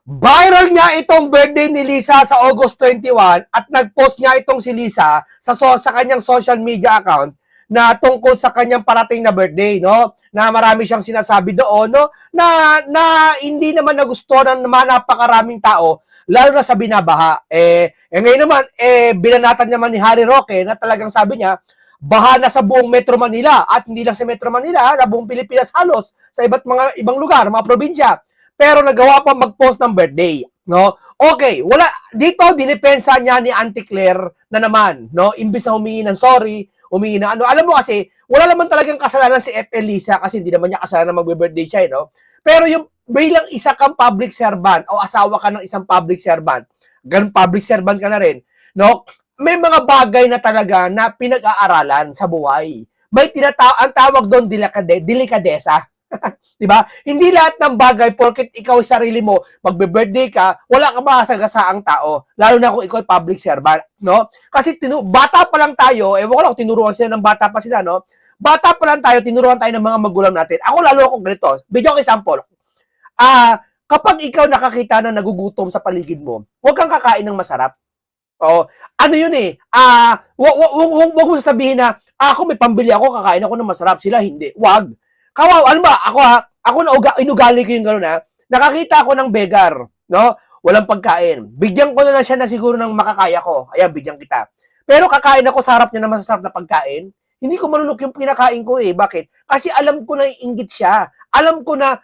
Viral nga itong birthday ni Lisa sa August 21 at nag-post nga itong si Lisa sa kanyang social media account na tungkol sa kanyang parating na birthday, no? Na marami siyang sinasabi doon, no? Na hindi naman nagustuhan ng mga napakaraming tao, lalo na sa binabaha. Ngayon naman, binanatan naman ni Harry Roque na talagang sabi niya, baha na sa buong Metro Manila at hindi lang sa Metro Manila, sa buong Pilipinas halos, sa mga ibang lugar, mga probinsya. Pero nagawa pa mag-post ng birthday, no? Okay, wala dito dinipensa niya ni Auntie Claire na naman, no? Imbis na humingi ng sorry, humingi na ano. Alam mo kasi, wala naman talagang kasalanan si FL Lisa kasi hindi naman niya kasalanan magbe-birthday siya, no? Pero yung bilang isa kang public servant o asawa ka ng isang public servant, ganun public servant ka na rin, no? May mga bagay na talaga na pinag-aaralan sa buhay. May ang tawag doon delikadesa. 'Di ba? Hindi lahat ng bagay porket ikaw sarili mo magbe-birthday ka, wala ka masasagasaang tao, lalo na kung ikaw ay public servant, no? Kasi bata pa lang tayo, wala ko tinuruan sila ng bata pa sila, no? Bata pa lang tayo, tinuruan tayo ng mga magulang natin. Ako lalo ako ganito. Bigyan ko example. Kapag ikaw nakakita na nagugutom sa paligid mo, huwag kang kakain ng masarap. Oh, ano yun eh? Wag mo sasabihin na ako may pambili ako, kakain ako ng masarap, sila hindi. Wag. Kawaw, ano ba? Ako na inugali ko yung gano'n ha. Nakakita ako ng beggar, no? Walang pagkain. Bigyan ko na lang siya na siguro ng makakaya ko. Ayan, bigyan kita. Pero kakain ako sa harap niya na masasarap na pagkain. Hindi ko malunok yung kinakain ko eh. Bakit? Kasi alam ko na inggit siya. Alam ko na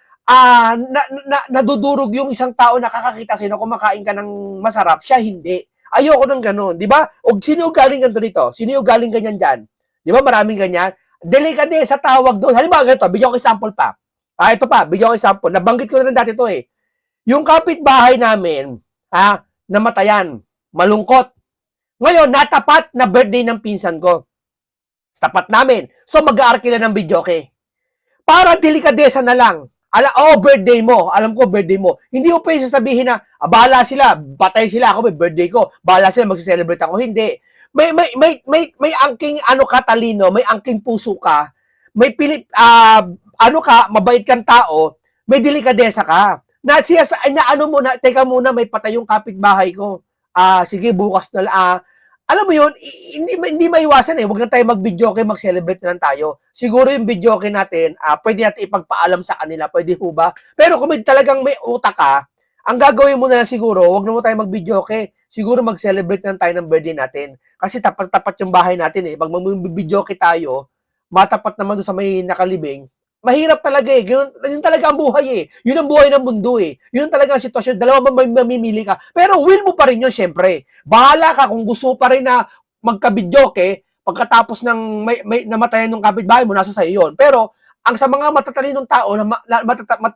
nadudurog yung isang tao na kakakita sa'yo na kumakain ka ng masarap, siya hindi. Ayoko ng ganun, di ba? O sino yung galing ganito dito? Sino yung galing ganyan dyan? Di ba maraming ganyan? Delikadesa tawag doon. Halimbawa ganito, bigyan ko example pa. Ito pa, bigyan ko example. Nabanggit ko na rin dati ito eh. Yung kapitbahay namin, namatayan, malungkot. Ngayon, natapat na birthday ng pinsan ko. Tapat namin. So, mag-aarkila ng videoke. Para delikadesa na lang. Birthday mo. Alam ko, birthday mo. Hindi ko pwede sasabihin na, bahala sila, batay sila, ako may birthday ko. Bahala sila, mag-celebrate ako. Hindi. May angking katalino, may angking puso ka, may mabait kang tao, may delikadesa ka. Teka muna, may patay yung kapitbahay ko. Sige, bukas na lang. Alam mo yun, hindi maiwasan eh. Huwag na tayo mag-videoke, mag-celebrate na lang tayo. Siguro yung videoke natin, pwede natin ipagpaalam sa kanila, pwede ho ba? Pero kung talagang may utak ka, ang gagawin mo na lang siguro, huwag na mo tayo mag-videoke. Siguro mag-celebrate na tayo ng birthday natin. Kasi tapat-tapat yung bahay natin eh. Pag mag-videoke tayo, matapat naman doon sa may nakalibing, mahirap talaga eh. Yun talaga ang buhay eh. Yun ang buhay ng mundo eh. Yun ang talaga ang sitwasyon. Dalawa mamimili ka. Pero will mo pa rin yun, syempre. Bahala ka kung gusto mo pa rin na magka-videoke, pagkatapos ng may namatayan ng kapitbahay mo, nasa sa'yo yun. Pero, ang sa mga matatalinong tao,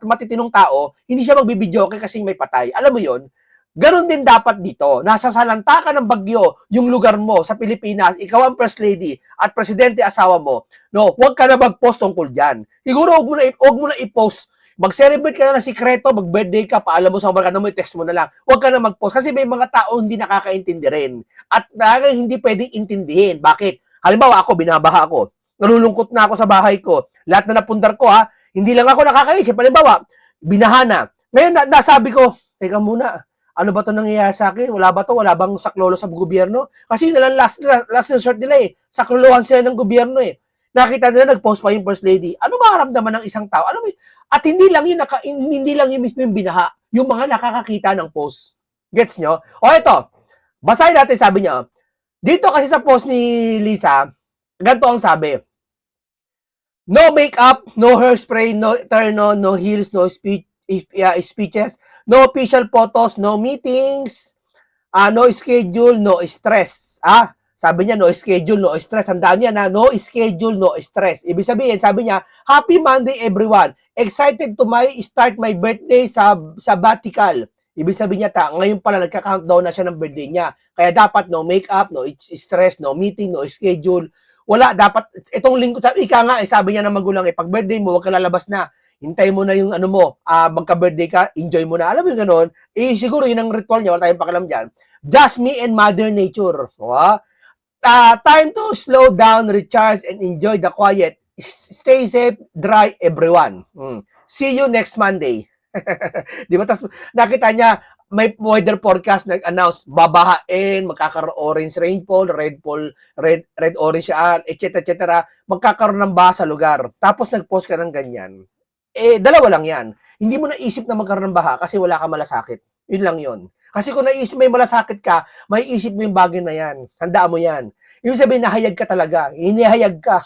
matitinong tao, hindi siya magbibidyoke kasi may patay. Alam mo yun? Ganon din dapat dito. Nasa salanta ka ng bagyo, yung lugar mo sa Pilipinas, ikaw ang first lady at presidente asawa mo, no, huwag ka na mag-post tungkol dyan. Siguro huwag mo na i-post. Mag-celebrate ka na ng sikreto, mag-birthday ka, paalam mo sa barkada mo, i-text mo na lang. Huwag ka na mag-post kasi may mga tao hindi nakakaintindi rin. At hindi pwedeng intindihin. Bakit? Halimbawa ako, binabaha ako. Nalulungkot na ako sa bahay ko. Lahat na napundar ko hindi lang ako nakakaisip. Halimbawa, binahana. Ngayon, nasabi ko, teka muna, ano ba ito nangyayari sa akin? Wala ba ito? Wala bang saklolo sa gobyerno? Kasi yun na lang last resort nila eh. Saklolohan sila ng gobyerno eh. Nakita nila, nag-post pa yung first lady. Ano ba karamdaman ng isang tao? Alam mo, at hindi lang yung mismo yung binaha, yung mga nakakakita ng post. Gets nyo? O ito, basahin natin, sabi niya, dito kasi sa post ni Lisa, ganito ang sabi, no makeup, no hairspray, no terno, no heels, no speeches, no official photos, no meetings, no schedule, no stress. Sabi niya, no schedule, no stress. Tandaan niya na, no schedule, no stress. Ibig sabihin, sabi niya, Happy Monday everyone. Excited to start my birthday sabbatical. Ibig sabihin niya, ngayon pala nagka-countdown na siya ng birthday niya. Kaya dapat no makeup, no stress, no meeting, no schedule. Wala, dapat, itong linggo, sabi niya ng magulang, pag birthday mo, huwag ka lalabas na. Hintay mo na yung magka-birthday ka, enjoy mo na. Alam mo yung ganun? Siguro yun ang ritual niya, wala tayong pakialam dyan. Just me and Mother Nature. Time to slow down, recharge, and enjoy the quiet. Stay safe, dry, everyone. See you next Monday. Di ba? Tapos nakita niya, may weather forecast nag-announce, babahain, magkakaroon orange rainfall, red orange yan, etc. Magkakaroon ng baha sa lugar. Tapos nag-post ka ng ganyan. Dalawa lang yan. Hindi mo naisip na magkaroon ng baha kasi wala ka malasakit. Yun lang yun. Kasi kung naisip may malasakit ka, may isip mo yung bagay na yan. Handaan mo yan. Yung sabihin, nahayag ka talaga. Hinihayag ka.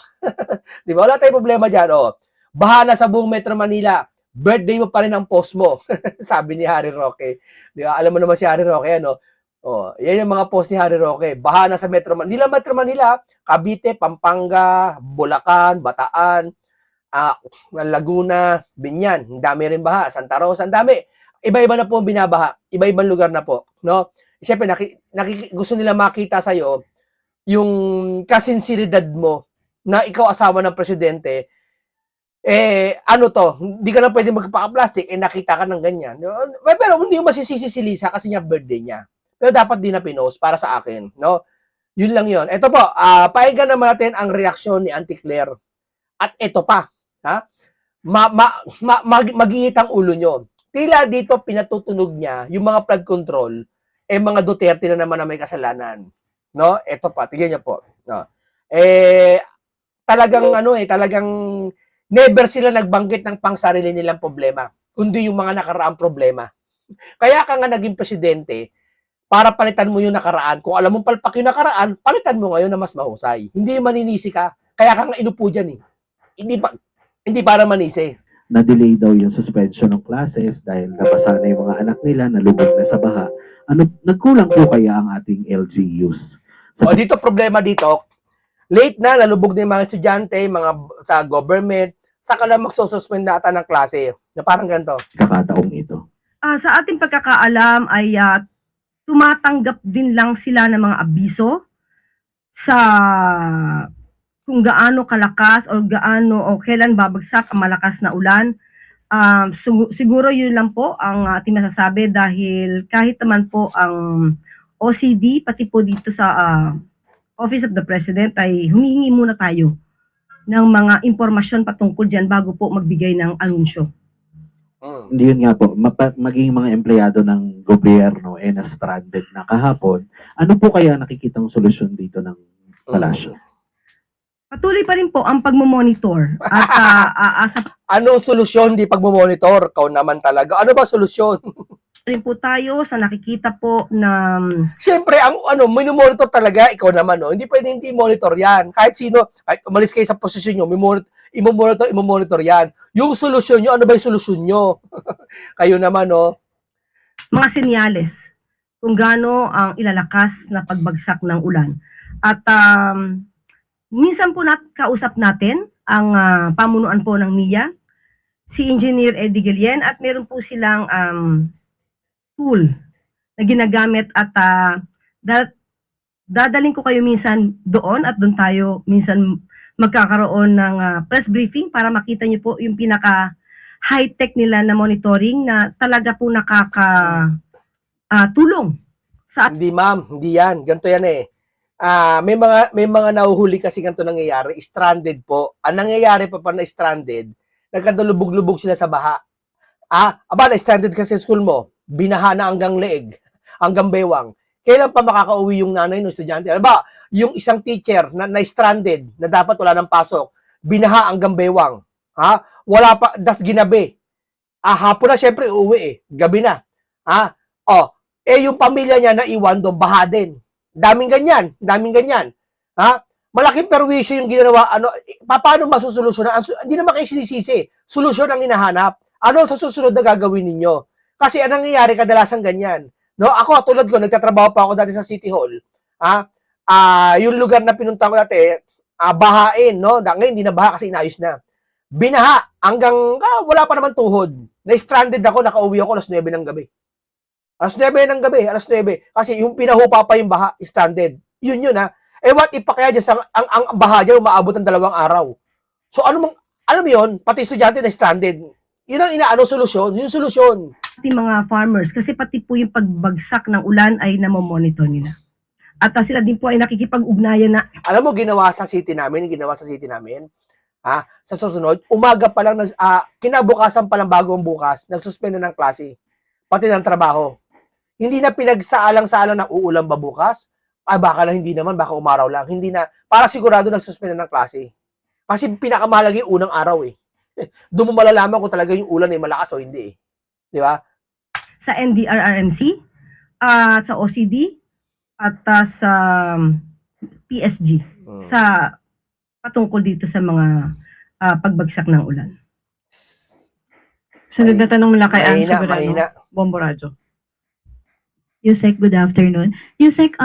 Di ba? Wala tayong problema dyan. Oh. Baha na sa buong Metro Manila. Birthday mo pa rin ang post mo. Sabi ni Harry Roque. Di ba? Alam mo naman si Harry Roque, ano? Oh, yan yung mga post ni Harry Roque. Baha na sa Metro Manila. Hindi lang Metro Manila. Cavite, Pampanga, Bulacan, Bataan, Laguna, Binyan, ang dami rin baha, Santa Rosa, ang dami. Iba-iba na po ang binabaha, iba-ibang lugar na po, no? Siyempre, gusto nila makita sa'yo yung kasinsiridad mo na ikaw asawa ng presidente, ano to, hindi ka na pwede magpaka-plastic, nakita ka ng ganyan. Pero hindi mo masisisi si Lisa kasi niya birthday niya. Pero dapat din na pinost para sa akin, no? Yun lang yun. Ito po, painggan naman natin ang reaksyon ni Auntie Claire. At ito pa, ha? Mag-iit ang ulo nyo. Tila dito pinatutunog niya yung mga flood control, mga Duterte na naman na may kasalanan. No? Ito pa, tignan niyo po. No? Talagang never sila nagbanggit ng pangsarili nilang problema, kundi yung mga nakaraang problema. Kaya ka nga naging presidente, para palitan mo yung nakaraan. Kung alam mong palpak yung nakaraan, palitan mo ngayon na mas mahusay. Hindi maninisi ka. Kaya ka nga inupo dyan eh. Hindi para manisi. Na-delay daw yung suspension ng classes dahil nabasa na yung mga anak nila, nalubog na sa baha. Nagkulang po kaya ang ating LGUs? Dito problema dito, late na, nalubog na yung mga estudyante, mga sa government, saka lang magsususpend na ata ng klase. Na parang ganito. Kakataong ito. Sa ating pagkakaalam ay tumatanggap din lang sila ng mga abiso sa kung gaano kalakas o gaano o kailan babagsak ang malakas na ulan. Siguro yun lang po ang ating masasabi dahil kahit naman po ang OCD pati po dito sa Office of the President ay humihingi muna tayo ng mga impormasyon patungkol dyan bago po magbigay ng anunsyo. Hindi yun nga po, maging mga empleyado ng gobyerno na stranded na kahapon, ano po kaya nakikitang solusyon dito ng palasyo? Patuloy pa rin po ang pagmomonitor at anong solusyon di pagmomonitor? Kau naman talaga. Ano ba solusyon? rin po tayo sa nakikita po na Siyempre, minomonitor talaga, ikaw naman, no? Hindi pwede hindi monitor yan. Kahit sino, kahit umalis kayo sa posisyon nyo, imomonitor yan. Yung solusyon nyo, ano ba yung solusyon nyo? Kayo naman, no? mga senyales kung gaano ang ilalakas na pagbagsak ng ulan. At minsan po kausap natin ang pamunuan po ng NIA, si Engineer Eddie Guillen, at meron po silang tool na ginagamit at dadaling ko kayo minsan doon at doon tayo minsan magkakaroon ng press briefing para makita niyo po yung pinaka high-tech nila na monitoring na talaga po tulong sa Hindi ma'am, hindi yan. Ganito yan eh. May mga nahuhuli kasi ganito nangyayari, stranded po. Ang nangyayari pa na stranded, nagkadalubog-lubog sila sa baha. Na-stranded kasi sa school mo, binaha na hanggang leeg, hanggang bewang. Kailan pa makakauwi yung nanay ng estudyante? Ba, yung isang teacher na stranded, na dapat wala ng pasok, binaha hanggang bewang. Wala pa, das ginabi. Hapon na syempre uuwi eh, gabi na. Yung pamilya niya na iwan doon, baha din. Daming ganyan. Malaking perwisyo yung ginawa. Paano masusolusyonan? Hindi naman kayo sinisisi. Solusyon ang hinahanap. Ano sa susunod na gagawin ninyo? Kasi anong nangyayari kadalasan ganyan. No, ako tulad ko, nagtatrabaho pa ako dati sa City Hall. Yung lugar na pinunta ko dati, bahain, no? Ngayon hindi na baha kasi inayos na. Binaha hanggang wala pa naman tuhod. Na-stranded ako, nakauwi ako alas 9 ng gabi. Alas 9. Kasi yung pinahupa pa yung baha, stranded. Yun ha. What if pa kaya dyan, ang baha dyan, umaabot ng 2 araw. So alam mo yun, pati estudyante na stranded. Yun ang solusyon. Yung solusyon. ating mga farmers kasi pati po yung pagbagsak ng ulan ay namomonitor nila. At sila din po ay nakikipag-ugnayan na. Alam mo, ginawa sa city namin, Sa susunod, umaga pa lang, kinabukasan pa lang bago ang bukas, nagsuspend na ng klase, pati ng trabaho. Hindi na pinagsaalang-saalang na uulan ba bukas? Baka lang hindi naman, baka umaraw lang. Hindi na, para sigurado nagsuspend na ng klase. Kasi pinakamahalaga yung unang araw eh. Doon mo malalaman kung talaga yung ulan ay malakas o hindi eh. Di ba? Sa NDRRMC, sa OCD, at sa PSG, sa patungkol dito sa mga pagbagsak ng ulan. Sunod na tanong mula kay Ann Mahina, Soberano, mahina. Bombo Radyo. Yusek, good afternoon. Yusek,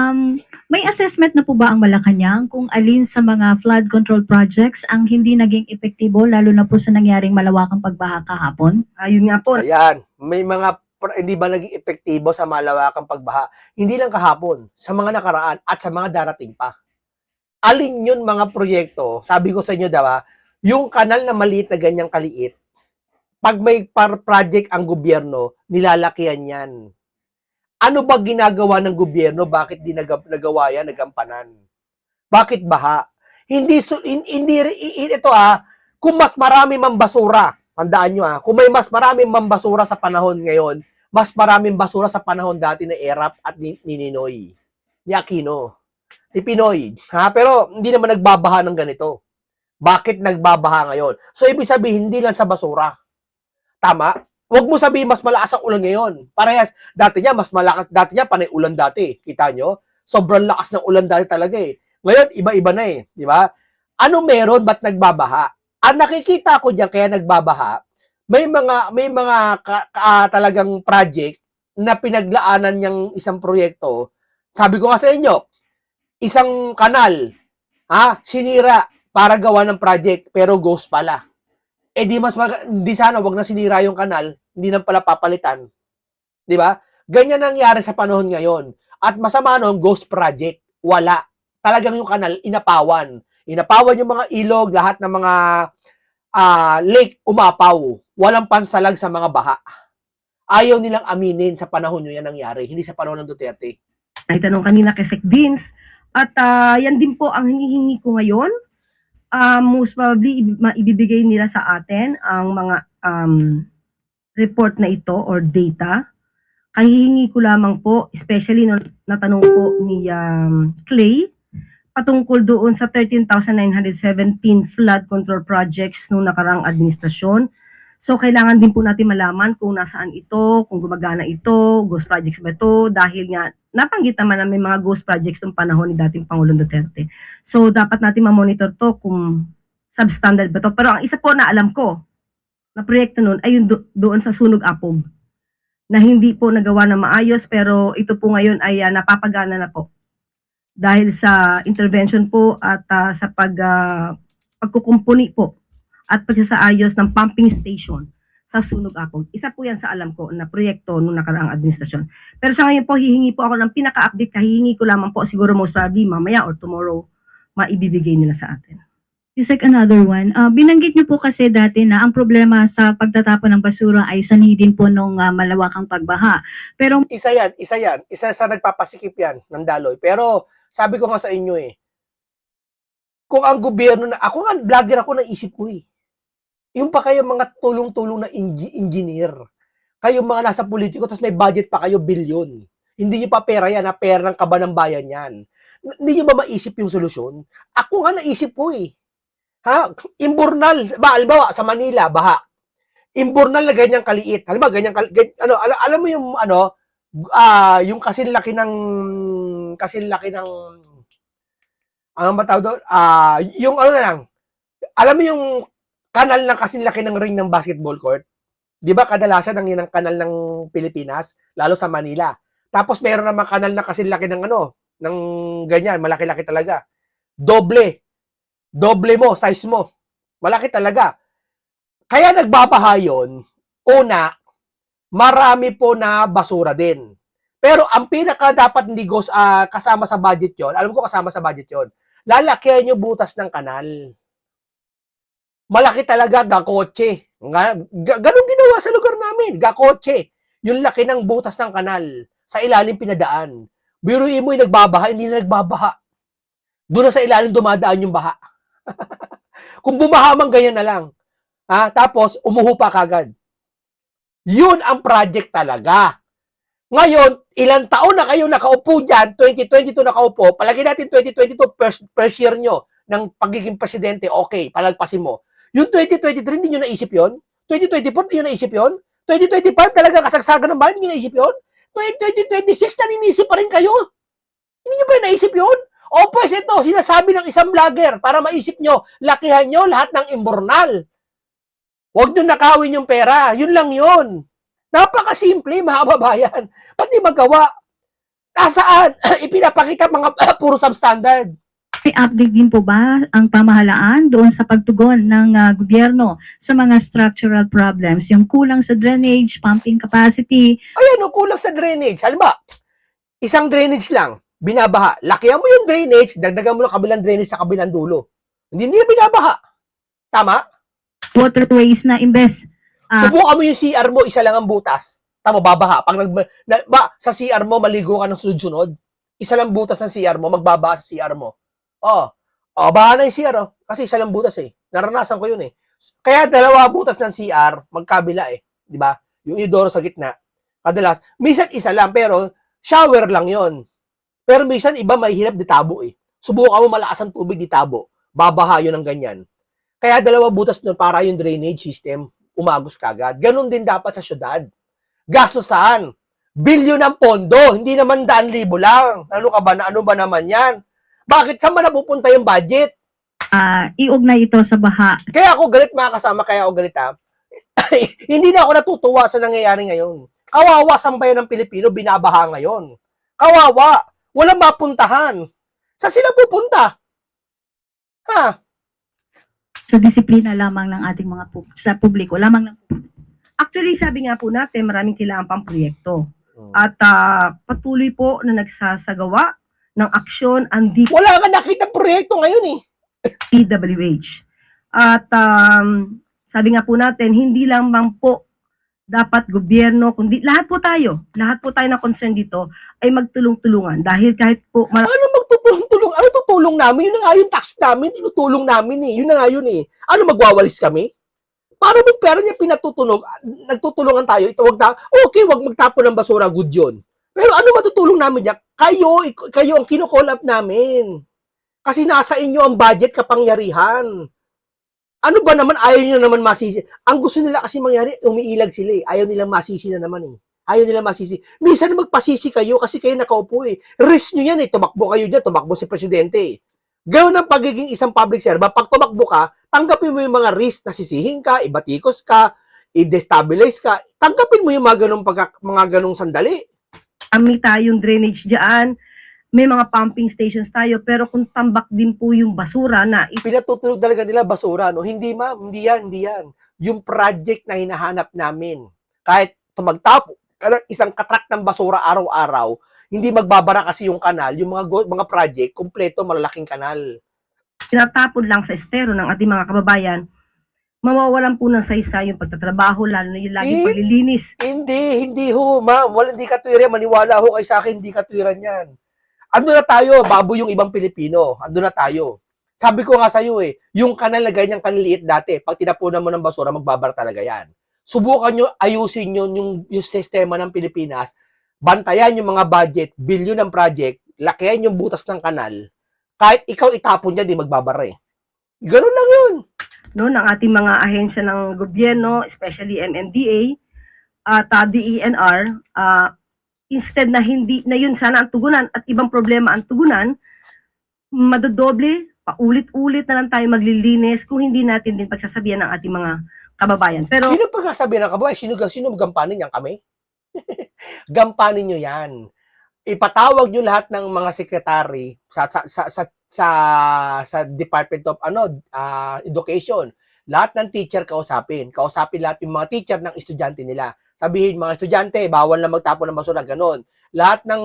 may assessment na po ba ang Malacanang kung alin sa mga flood control projects ang hindi naging epektibo lalo na po sa nangyaring malawakang pagbaha kahapon? Ayun nga po, Ayan, may mga hindi ba naging epektibo sa malawakang pagbaha? Hindi lang kahapon, sa mga nakaraan at sa mga darating pa. Alin yun mga proyekto? Sabi ko sa inyo daw, yung kanal na maliit na ganyang kaliit, pag may project ang gobyerno, nilalakihan yan. Ano ba ginagawa ng gobyerno? Bakit di nagawa yan, nagampanan? Bakit baha? Hindi ito kung mas marami mang basura, tandaan nyo kung may mas marami mang basura sa panahon ngayon, mas maraming basura sa panahon dati na Erap at ni Ninoy, ni Aquino, ni Pinoy. Pero hindi naman nagbabaha ng ganito. Bakit nagbabaha ngayon? So, ibig sabihin, hindi lang sa basura. Tama? Huwag mo sabihin mas malakas ang ulan ngayon. Parehas, dati niya panay ulan dati. Kita nyo? Sobrang lakas ng ulan dati talaga eh. Ngayon, iba-iba na eh. Di ba? Ano meron? Ba't nagbabaha? Ang nakikita ko diyan kaya nagbabaha, may mga talagang project na pinaglaanan niyang isang proyekto. Sabi ko nga sa inyo, isang kanal, sinira para gawa ng project, pero ghost pala. Di sana wag na sinira yung kanal, hindi na pala papalitan. Di ba? Ganyan nangyari sa panahon ngayon. At masama nun, ghost project, wala. Talagang yung kanal, inapawan. Inapawan yung mga ilog, lahat ng mga lake, umapaw. Walang pansalag sa mga baha. Ayaw nilang aminin sa panahon nyo yan nangyari, hindi sa panahon ng Duterte. ay tanong kanina kay Sec Vince, at yan din po ang hinihingi ko ngayon. Most probably, maibibigay nila sa atin ang mga report na ito or data. Ang hihingi ko lamang po, especially natanong po ni Clay, patungkol doon sa 13,917 flood control projects nung nakarang administrasyon. So, kailangan din po natin malaman kung nasaan ito, kung gumagana ito, ghost projects ba ito, dahil nga, napanggit naman na may mga ghost projects noong panahon ni dating Pangulong Duterte. So, dapat natin ma-monitor to kung substandard ba to. Pero ang isa po na alam ko, na proyekto nun, ay yung doon sa Sunog Apog, na hindi po nagawa na maayos, pero ito po ngayon ay napapagana na po. Dahil sa intervention po at sa pagkukumpuni po at pagsasaayos ng pumping station sa Sunog Apog. Isa po yan sa alam ko na proyekto nung nakaraang administrasyon. Pero sa ngayon po, hihingi po ako ng pinaka-update. Hihingi ko lamang po siguro most probably mamaya or tomorrow maibibigay nila sa atin. Yusek, another one. Binanggit niyo po kasi dati na ang problema sa pagtatapon ng basura ay sanhi din po nung malawakang pagbaha. Pero Isa yan. Isa sa nagpapasikip yan ng daloy. Pero sabi ko nga sa inyo kung ang gobyerno ako nga, vlogger ako, naisip ko yung pa kayo mga tulong-tulong na engineer, kayo mga nasa politiko, tapos may budget pa kayo, bilyon. Hindi nyo pa pera yan, pera ng kaba ng bayan yan. Hindi nyo ba maisip yung solusyon? Ako nga naisip ko Imburnal, halimbawa sa Manila, baha. Imburnal na ganyang kaliit. Halimbawa, alam mo yung yung kasinlaki ng ano ba tawag doon? Yung ano na lang. Alam mo yung kanal ng kasinlaki ng ring ng basketball court? 'Di ba kadalasan ang yun kanal ng Pilipinas, lalo sa Manila. Tapos meron naman kanal na kasinlaki ng ng ganyan, malaki-laki talaga. Doble mo, size mo. Malaki talaga. Kaya nagbabaha yun, una, marami po na basura din. Pero ang pinaka dapat hindi kasama sa budget yon, alam ko kasama sa budget yon, lalakihan yung butas ng kanal. Malaki talaga, gakotse. Ganun ginawa sa lugar namin, gakotse. Yung laki ng butas ng kanal, sa ilalim pinadaan. Biruin mo yung nagbabaha, hindi na nagbabaha. Doon na sa ilalim dumadaan yung baha. Kung bumahamang ganyan na lang. Tapos, umuho pa kagad. Yun ang project talaga. Ngayon, ilang taon na kayo nakaupo dyan, 2022 nakaupo, palagi natin 2022 first year nyo ng pagiging presidente, okay, palagpasin mo. Yung 2023, hindi nyo naisip yon? 2024, hindi nyo naisip yon? 2025, talaga kasagsagan ng bayan, hindi nyo naisip yon? 2026, naninisip pa rin kayo? Hindi nyo ba naisip yon? O pues ito, sinasabi ng isang vlogger para maisip nyo, lakihan nyo lahat ng imbornal. Huwag nyo nakawin yung pera. Yun lang yun. Napakasimple, mga kababayan. Pati magawa. Saan? Ipinapakita mga puro substandard. May update din po ba ang pamahalaan doon sa pagtugon ng gobyerno sa mga structural problems? Yung kulang sa drainage, pumping capacity. Ayan, kulang sa drainage. Halimbawa, isang drainage lang, binabaha. Lakihan mo yung drainage, dagdagan mo ng kabilang drainage sa kabilang dulo. Hindi binabaha. Tama? Waterways na imbes Subukan mo yung CR mo, isa lang ang butas. Tama, babaha. Pag sa CR mo, maligo ka ng sunod-sunod. Isa lang butas ng CR mo, magbabaha sa CR mo. Baha na yung CR, kasi isa lang butas eh. Naranasan ko yun eh. Kaya dalawa butas ng CR, magkabila eh. Di ba? Yung inodoro sa gitna. Kadalas, minsan isa lang, pero shower lang yon. Pero minsan iba may hirap di tabo eh. Subukan mo malakas ang tubig di tabo. Babaha yun ng ganyan. Kaya dalawa butas nun para yung drainage system umagos kagad. Ganon din dapat sa syudad. Gastusan. Bilyon ang pondo. Hindi naman 100,000 lang. Ano ba naman yan? Bakit saan ba napupunta yung budget? iugnay ito sa baha. Kaya ako galit mga kasama, kaya ako galit Hindi na ako natutuwa sa nangyayari ngayon. Kawawa sambayan ng Pilipino, binabaha ngayon. Kawawa. Walang mapuntahan. Saan sila pupunta? Sa disiplina lamang ng ating mga sa publiko, lamang ng Actually, sabi nga po natin, maraming kailangan pang proyekto. At patuloy po na nagsasagawa ng aksyon ang Wala ka nakita proyekto ngayon eh. DPWH. At sabi nga po natin, hindi lamang po dapat gobyerno, kundi lahat po tayo na concern dito ay magtulong-tulungan. Dahil kahit po Ano magtutulong-tulong? Ano tutulong namin? Yun na nga yung tax namin, tinutulong namin eh. Yun na nga yun eh. Ano magwawalis kami? Para mo pera niya pinatutunog, nagtutulungan tayo, ito wag magtapon ng basura, good yun. Pero ano matutulong namin niya? Kayo ang kino-call up namin. Kasi nasa inyo ang budget kapangyarihan. Ano ba naman, ayaw nyo naman masisi. Ang gusto nila kasi mangyari, umiilag sila eh. Ayaw nilang masisi na naman eh. Ayaw nilang masisi. Minsan magpasisi kayo kasi kayo nakaupo eh. Risk nyo yan eh. Tumakbo kayo dyan, tumakbo si Presidente eh. Ganoon ang pagiging isang public servant. Pag tumakbo ka, tanggapin mo yung mga risk na sisihin ka, ibatikos ka, i-destabilize ka. Tanggapin mo yung mga ganong sandali. May tayong drainage dyan, may mga pumping stations tayo, pero kung tambak din po yung basura na Pinatutunog talaga nila basura, no? Hindi ma'am, hindi yan. Yung project na hinahanap namin, kahit tumagtapo, isang katrak ng basura araw-araw, hindi magbabara kasi yung kanal, yung mga project, kumpleto, malalaking kanal. tinatapon lang sa estero ng ating mga kababayan, mawawalan po ng saysay yung pagtatrabaho, lalo na yung laging paglilinis. Hindi ho, ma'am. Hindi katwiran. Maniwala ho kayo sa akin, hindi katwiran yan. Ando na tayo, baboy yung ibang Pilipino. Ando na tayo. Sabi ko nga sa'yo yung kanal na ganyang kaniliit dati, pag tinapunan mo ng basura, magbabar talaga yan. Subukan nyo, ayusin nyo yung sistema ng Pilipinas, bantayan yung mga budget, bilyon ng project, lakihan yung butas ng kanal, kahit ikaw itapon niya, di magbabar Ganun lang yun. No, ng ating mga ahensya ng gobyerno, especially MMDA at DENR, instead na hindi na yun sana ang tugunan at ibang problema ang tugunan, madodoble, paulit-ulit na lang tayo maglilinis kung hindi natin din pagsasabihan ng ating mga kababayan. Pero Sino pagkasabihan ng kababayan? Sino gampanin yan kami? Gampanin nyo yan. Ipatawag nyo lahat ng mga sekretary sa Department of Education. Lahat ng teacher kausapin lahat yung mga teacher ng estudyante nila. Sabihin, mga estudyante, bawal na magtapon ng basura, ganon. Lahat ng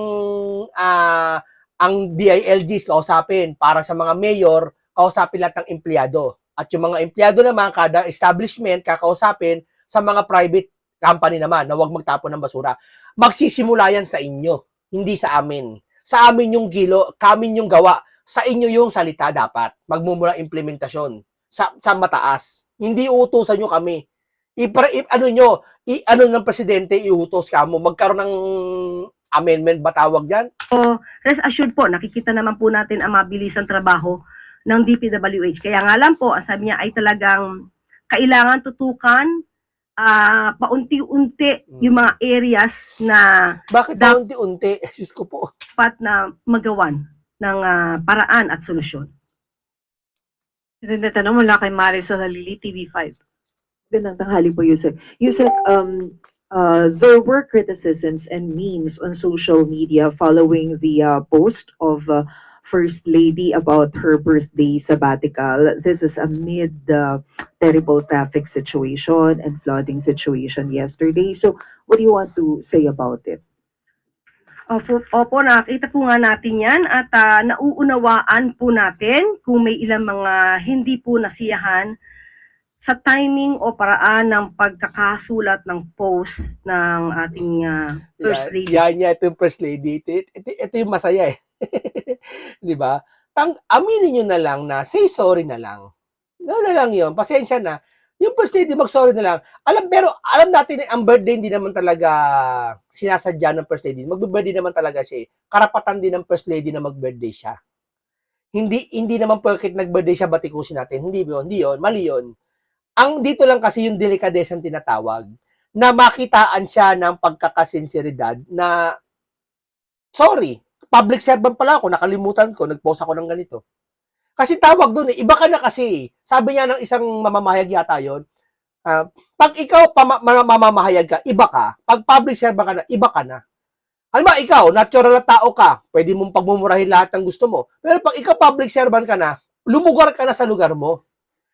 ang DILGs kausapin, para sa mga mayor, kausapin lahat ng empleyado. At yung mga empleyado naman, kada establishment, kakausapin sa mga private company naman na huwag magtapon ng basura. Magsisimula yan sa inyo, hindi sa amin. Sa amin yung kami yung gawa. Sa inyo yung salita dapat. Magmumula implementasyon. sa mataas. Hindi uutusan nyo kami. Ano ng presidente, iutos ka mo, magkaroon ng amendment ba tawag dyan? Rest assured po, nakikita naman po natin ang mabilisang trabaho ng DPWH. Kaya nga lang po, ang sabi niya ay talagang kailangan tutukan paunti-unti yung mga areas na Bakit ba unti-unti? Diyos ko po. dapat na magawan ng paraan at solusyon. Ito na tanong mula kay Marisol Halili, TV5. Magandang tanghali po, Yusek. Yusek, there were criticisms and memes on social media following the post of First Lady about her birthday sabbatical. This is amid the terrible traffic situation and flooding situation yesterday. So, what do you want to say about it? Opo, nakita po nga natin yan at nauunawaan po natin kung may ilang mga hindi po nasiyahan sa timing o paraan ng pagkakasulat ng post ng ating First Lady. Yan, ito yung First Lady. Ito yung masaya eh. Di ba? Aminin nyo na lang na say sorry na lang. Ano na lang yun. Pasensya na. Yung First Lady, mag-sorry na lang. Pero alam natin ang birthday hindi naman talaga sinasadya ng First Lady. Mag-birthday naman talaga siya eh. Karapatan din ng First Lady na mag-birthday siya. Hindi naman porket nag-birthday siya, batikusin natin. Hindi yun. Mali yun. Ang dito lang kasi yung delikadesang tinatawag na makitaan siya ng pagkakasinseridad na sorry, public servant pala ako, nakalimutan ko, nag-post ako ng ganito. Kasi tawag doon iba ka na kasi. Sabi niya ng isang mamamahayag yata yun, pag ikaw mamamahayag ka, iba ka. Pag public servant ka na, iba ka na. Alam mo, ikaw, natural na tao ka, pwede mong pagmumurahin lahat ng gusto mo. Pero pag ikaw public servant ka na, lumugar ka na sa lugar mo.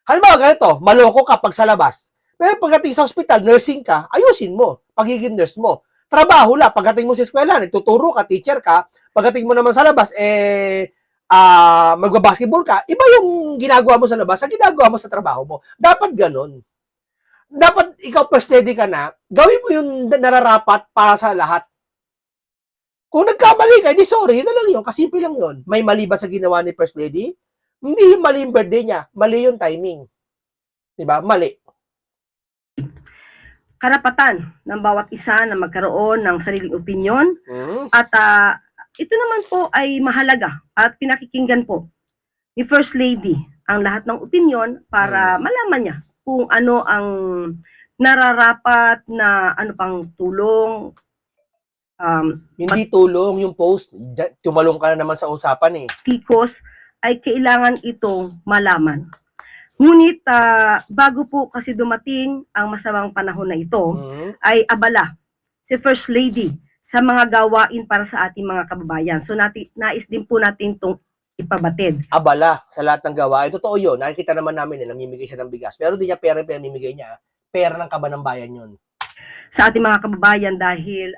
Halimbawa, ganito, maloko ka pag sa labas. Pero pagdating sa hospital, nursing ka, ayusin mo, pagiging nurse mo. Trabaho la, pagdating mo sa eskwela, nagtuturo ka, teacher ka, pagdating mo naman sa labas, magbabasketball ka, iba yung ginagawa mo sa labas, ang ginagawa mo sa trabaho mo. Dapat ganun. Dapat ikaw first lady ka na, gawin mo yung nararapat para sa lahat. Kung nagkamali ka, di sorry, yun na lang yun, kasimple lang yun. May mali ba sa ginawa ni first lady? Hindi mali yung birthday niya, mali yung timing. Diba? Mali. Karapatan ng bawat isa na magkaroon ng sariling opinyon at ito naman po ay mahalaga at pinakikinggan po ni First Lady ang lahat ng opinyon para malaman niya kung ano ang nararapat na ano pang tulong. Hindi tulong yung post, tumalong ka na naman sa usapan eh. Tikos ay kailangan itong malaman. Ngunit bago po kasi dumating ang masamang panahon na ito, ay abala si First Lady sa mga gawain para sa ating mga kababayan. So nais din po natin itong ipabatid. Abala sa lahat ng gawain. Totoo yun. Nakikita naman namin namimigay siya ng bigas. Pero di niya pera yung pinamimigay niya. Pera ng kaban ng bayan yun. Sa ating mga kababayan dahil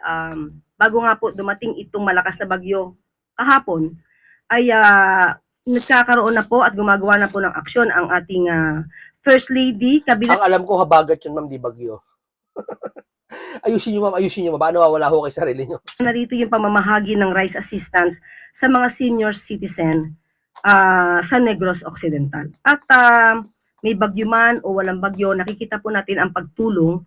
bago nga po dumating itong malakas na bagyo kahapon, ay nagkakaroon na po at gumagawa na po ng aksyon ang ating First Lady. Ang alam ko, habagat yun, ma'am, di bagyo. Ayusin nyo, ma'am. Paano wala ho kay sarili nyo? Narito yung pamamahagi ng rice assistance sa mga senior citizen sa Negros Occidental. At may bagyo man o walang bagyo, nakikita po natin ang pagtulong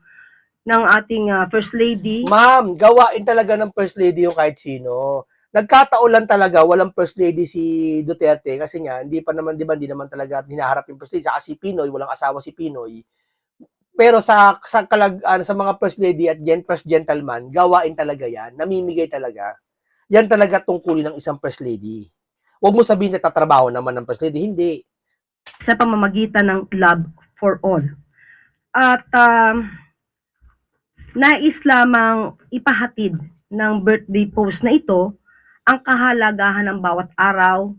ng ating First Lady. Ma'am, gawain talaga ng First Lady yung kahit sino. Nagkataon lang talaga, walang First Lady si Duterte kasi nga, hindi naman talaga hinaharap yung First Lady. Saka si Pinoy, walang asawa si Pinoy. Pero sa mga First Lady at First Gentleman, gawain talaga yan, namimigay talaga. Yan talaga tungkulin ng isang First Lady. Huwag mo sabihin na tatrabaho naman ng First Lady, hindi. Sa pamamagitan ng Love for All. At nais lamang ipahatid ng birthday post na ito ang kahalagahan ng bawat araw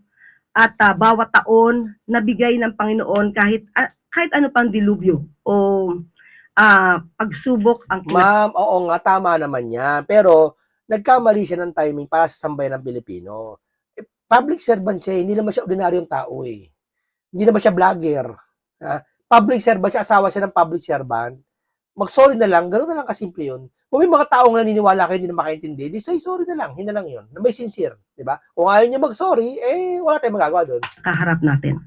at bawat taon na bigay ng Panginoon kahit ano pang dilubyo o pagsubok ang Ma'am, oo nga, tama naman yan. Pero nagkamali siya ng timing para sa sambayan ng Pilipino. Public servant siya, hindi naman siya ordinaryong tao eh. Hindi naman siya vlogger. Public servant siya, asawa siya ng public servant. Mag-sorry na lang, gano'n na lang kasimple yun. Kung may mga taong naniniwala kayo, hindi na makaintindi, di say sorry na lang, hindi na lang yun. Na may sincere, di ba? Kung ayaw niya mag-sorry, wala tayong magagawa doon. kaharap natin.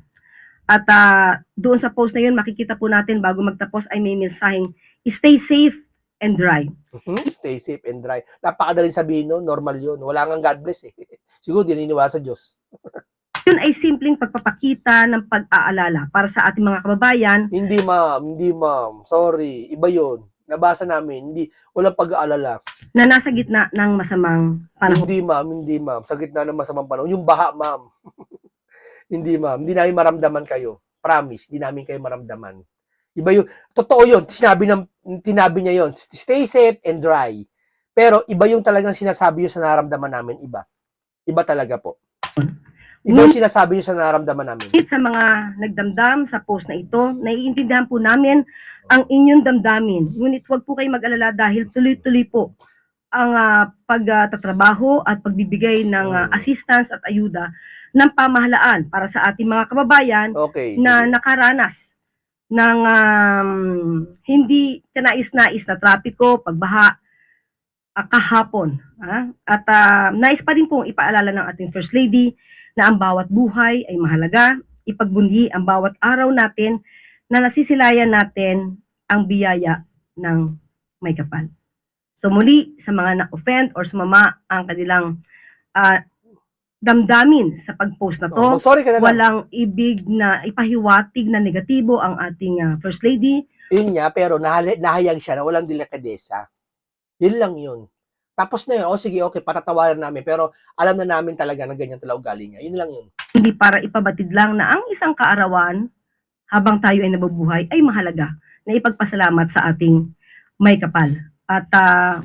At doon sa post na yun, makikita po natin bago magtapos ay may mensaheng stay safe and dry. Stay safe and dry. Napakadaling sabihin no, normal yun. Wala nga God bless eh. Siguro dininiwala sa Diyos. Yun ay simpleng pagpapakita ng pag-aalala para sa ating mga kababayan Hindi ma'am. Sorry, iba yun. Nabasa namin, walang pag-aalala. na nasa gitna ng masamang panahon. Hindi ma'am. Sa gitna ng masamang panahon. Yung baha, ma'am. Hindi ma'am. Hindi namin maramdaman kayo. Promise, hindi namin kayo maramdaman. Iba yun. Totoo yun. Tinabi niya yun. Stay safe and dry. Pero iba yung talagang sinasabi yun sa nararamdaman namin. Iba talaga po. Iba yung sinasabi yun sa nararamdaman namin. Sa mga nagdamdam sa post na ito, naiintindihan po namin ang inyong damdamin. Ngunit huwag po kayo mag-alala dahil tuloy-tuloy po ang pagtatrabaho at pagbibigay ng assistance at ayuda ng pamahalaan para sa ating mga kababayan Okay. na nakaranas ng hindi kanais-nais na trapiko, pagbaha, kahapon. At nais pa rin pong ipaalala ng ating First Lady na ang bawat buhay ay mahalaga, ipagbundi ang bawat araw natin na nasisilayan natin ang biyaya ng may kapal. So muli, sa mga na-offend or sumama ang kanilang damdamin sa pag-post na to, Sorry ka na lang. walang ibig na ipahiwatig na negatibo ang ating First Lady. Yun nga, pero nahayag siya na walang delikadesa. Yun lang yun. Tapos na yun, sige, okay, patatawaran namin. Pero alam na namin talaga na ganyan talaga ugali niya. Yun lang yun. Hindi para ipabatid lang na ang isang kaarawan habang tayo ay nabubuhay ay mahalaga na ipagpasalamat sa ating may kapal. At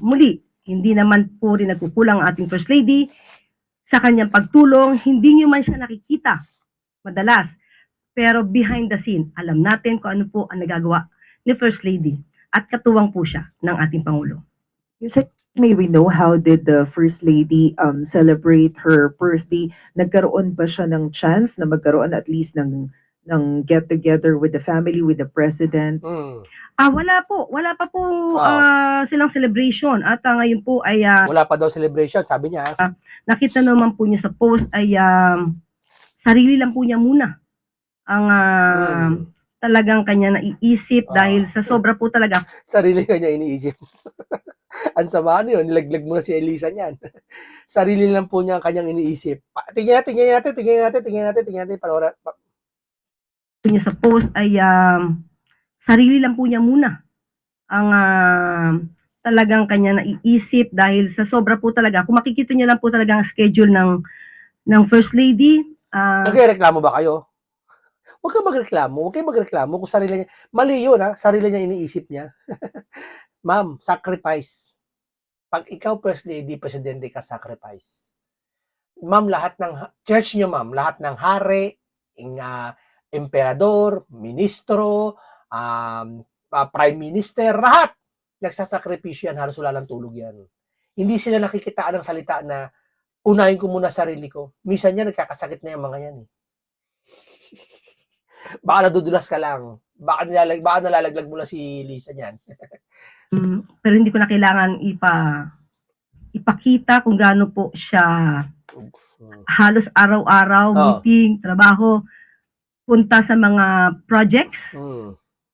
muli, hindi naman po rin nagkukulang ang ating First Lady sa kanyang pagtulong. Hindi nyo man siya nakikita madalas. Pero behind the scene, alam natin kung ano po ang nagagawa ni First Lady. At katuwang po siya ng ating Pangulo. Yusek, may we know how did the First Lady celebrate her birthday? Nagkaroon ba siya ng chance na magkaroon at least ng get-together with the family, with the President? Wala pa po silang celebration. At ngayon po ay Wala pa daw celebration, sabi niya. nakita naman po niya sa post ay sarili lang po niya muna ang talagang kanya naiisip dahil sa sobra po talaga. Sarili ka niya iniisip. Ang sama yun, nilaglag mo na si Elisa niyan. Sarili lang po niya ang kanyang iniisip. Tingnan natin. Niya sa post ay sarili lang po niya muna ang talagang kanya naiisip dahil sa sobra po talaga. Kung makikita niyo lang po talaga ang schedule ng First Lady. Nagreklamo ba kayo? Huwag kang magreklamo kung sarili niya. Mali yun sarili niya iniisip niya. Ma'am, sacrifice. Pag ikaw First Lady, Presidente ka, sacrifice. Ma'am, lahat ng church niyo, ma'am, lahat ng hari, emperador, ministro, prime minister, lahat nagsasakripisyo yan, halos wala ng tulog yan. Hindi sila nakikitaan ng salita na unahin ko muna sarili ko. Minsan yan, nagkakasakit na yung mga yan. Baka nadudulas ka lang. Baka nalalaglag mo lang si Lisa niyan. Pero hindi ko na kailangan ipakita kung gaano po siya halos araw-araw, meeting, trabaho, punta sa mga projects,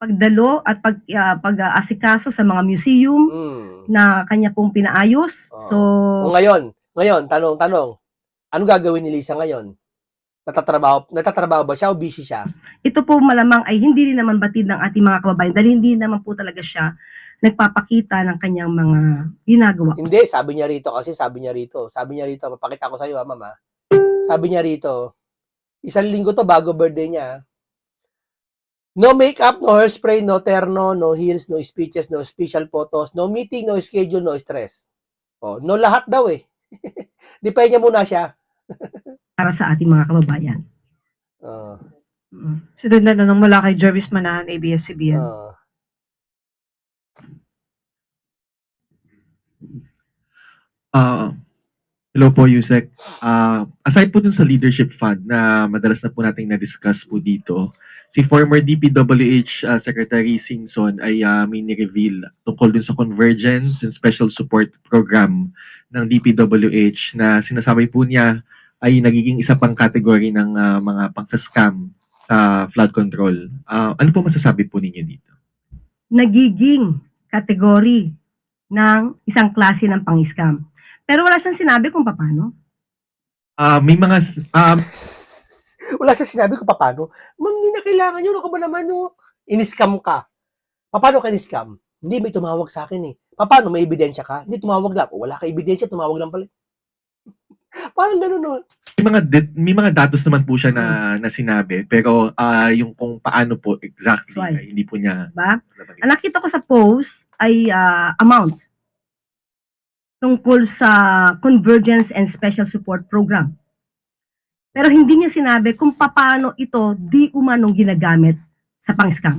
pagdalo at pag-asikaso sa mga museum na kanya pong pinaayos. So, ngayon, tanong, ano gagawin ni Lisa ngayon? Natatrabaho ba siya o busy siya? Ito po malamang ay hindi rin naman batid ng ating mga kababayan dahil hindi naman po talaga siya nagpapakita ng kanyang mga ginagawa. Hindi, sabi niya rito, papakita ko sa iyo, mama. Sabi niya rito, isang linggo to bago birthday niya. No makeup, no hairspray, no terno, no heels, no speeches, no special photos, no meeting, no schedule, no stress. No lahat daw eh. Di pa niya muna siya. Para sa ating mga kababayan. Sunod na tanong mula kay Jervis Manahan, ABS-CBN. Hello po, Yusek. Aside po dun sa leadership fund na madalas na po nating na-discuss po dito, si former DPWH Secretary Singson ay may ni-reveal tungkol dun sa Convergence and Special Support Program ng DPWH na sinasabi po niya ay nagiging isa pang category ng mga pang-scam sa flood control. Ano po masasabi po ninyo dito? Nagiging kategory ng isang klase ng pang-scam. Pero wala siyang sinabi kung paano. May mga Wala siya sinabi ko paano. Ma'am, hindi na kailangan yun. Ako ba naman, no? In-scam ka. Paano ka in-scam? Hindi, may tumawag sa akin eh. Paano? May ebidensya ka? Hindi, tumawag lang. O, wala ka ebidensya, tumawag lang pala. Parang ganun, no? may mga datos naman po siya na sinabi, pero yung kung paano po exactly Right. ay hindi po niya Diba? nabanggit. Ang nakita ko sa post ay amount tungkol sa Convergence and Special Support Program. Pero hindi niya sinabi kung paano ito di umanong ginagamit sa pang-scam.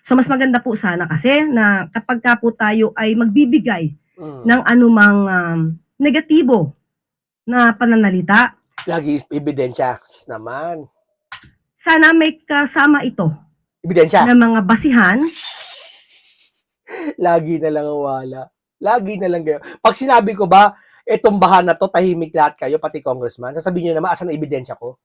So mas maganda po sana kasi na kapag ka po tayo ay magbibigay ng anumang negatibo na pananalita, Lagi ebidensya naman. sana may kasama ito Ebidensya. na mga basihan. Lagi na lang ang wala. Lagi na lang kayo. Pag sinabi ko ba, etong bahan na to, tahimik lahat kayo, pati congressman, sasabihin nyo naman, asan ang ebidensya ko?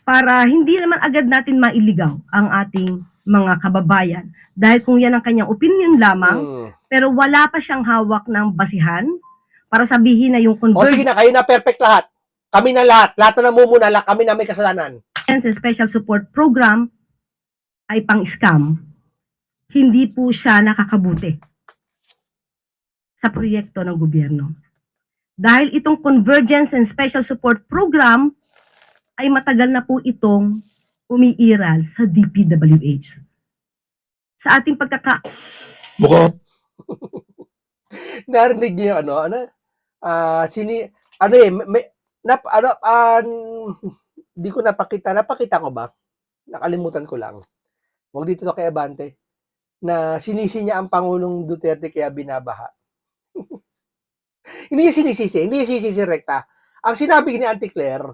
Para hindi naman agad natin mailigaw ang ating mga kababayan. Dahil kung yan ang kanyang opinion lamang, pero wala pa siyang hawak ng basihan para sabihin na yung O sige Convergence na, kayo na perfect lahat. Kami na lahat. Lahat na namumuna, kami na may kasalanan. and Special Support Program ay pang-scam, hindi po siya nakakabuti sa proyekto ng gobyerno. Dahil itong Convergence and Special Support Program ay matagal na po itong umiiral sa DPWH. Sa ating Narinig niyo yung di ko napakita ko ba? Nakalimutan ko lang. Huwag dito to kay Abante. Na sinisi niya ang Pangulong Duterte kaya binabaha. Hindi niya sinisisi, hindi niya sinisisi rekta. Ang sinabi ni Auntie Claire,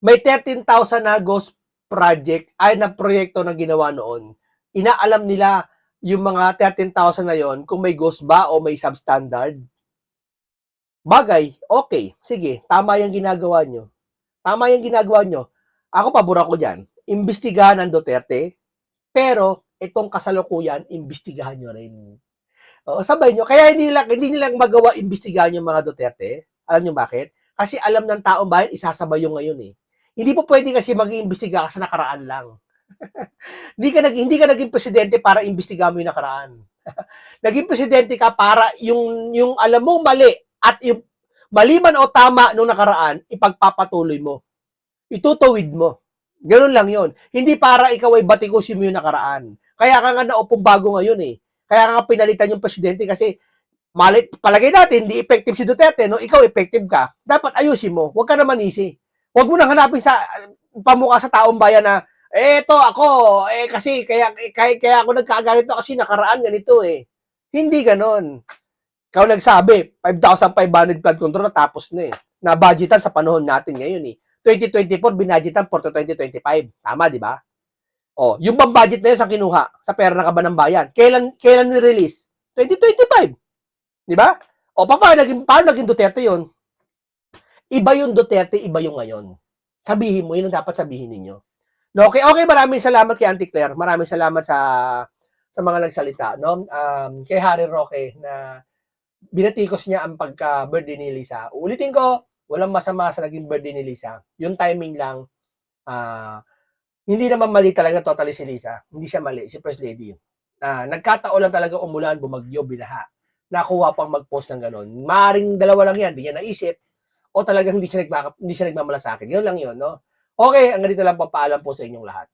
may 13,000 na ghost project ay na proyekto na ginawa noon. Inaalam nila yung mga 13,000 na yon kung may ghost ba o may substandard. Bagay, okay, sige, tama yung ginagawa nyo. Tama yung ginagawa nyo. Ako, pabor ako dyan. Imbestigahan ng Duterte, pero itong kasalukuyan, imbestigahan nyo rin. O, sabay nyo. Kaya hindi nila magawa imbestigahan yung mga Duterte. Alam nyo bakit? Kasi alam ng taong bayan, isasabay yung ngayon eh. Hindi po pwede kasi mag-iimbestiga ka sa nakaraan lang. hindi ka naging presidente para imbestigahan mo yung nakaraan. Naging presidente ka para yung alam mong mali at yung mali man o tama nung nakaraan, ipagpapatuloy mo. Itutuwid mo. Ganun lang yon. Hindi para ikaw ay batikusin mo yung nakaraan. Kaya ka nga naupong bago ngayon eh. Kaya ka nga pinalitan yung presidente kasi palagay natin, hindi effective si Duterte, no? Ikaw effective ka. Dapat ayusin mo. Huwag ka naman easy. Huwag mo nang hanapin sa pamukha sa taong bayan na, eto ako, kasi kaya ako nagkaganito kasi nakaraan ganito eh. Hindi ganon. Ikaw nagsabi, 5,500 flood control na tapos na eh. Na-budgetan sa panahon natin ngayon eh. 2024, binudgetan for 2025. Tama, di ba? O, yung bang budget na yun sa kinuha sa pera ng kaban ng bayan? Kailan ni-release? 2025. Di ba? O, paano naging Duterte yun? Iba yung Duterte, iba yung ngayon. Sabihin mo, yun ang dapat sabihin ninyo. No, okay, maraming salamat kay Auntie Claire. Maraming salamat sa mga nagsalita. No? Kay Harry Roque na binatikos niya ang pagka-birthday ni Lisa. Ulitin ko, walang masama sa naging birthday ni Lisa. Yung timing lang, hindi naman mali talaga totally si Lisa. Hindi siya mali, si First Lady. Nagkataon lang talaga umulan, bumagyo, binaha. Nakuha pang mag-post ng ganun. Maaring dalawa lang yan, di niya naisip, o talagang hindi siya nagmamalasakit. Yun lang yun, no? Okay, hanggang dito lang po, paalam po sa inyong lahat.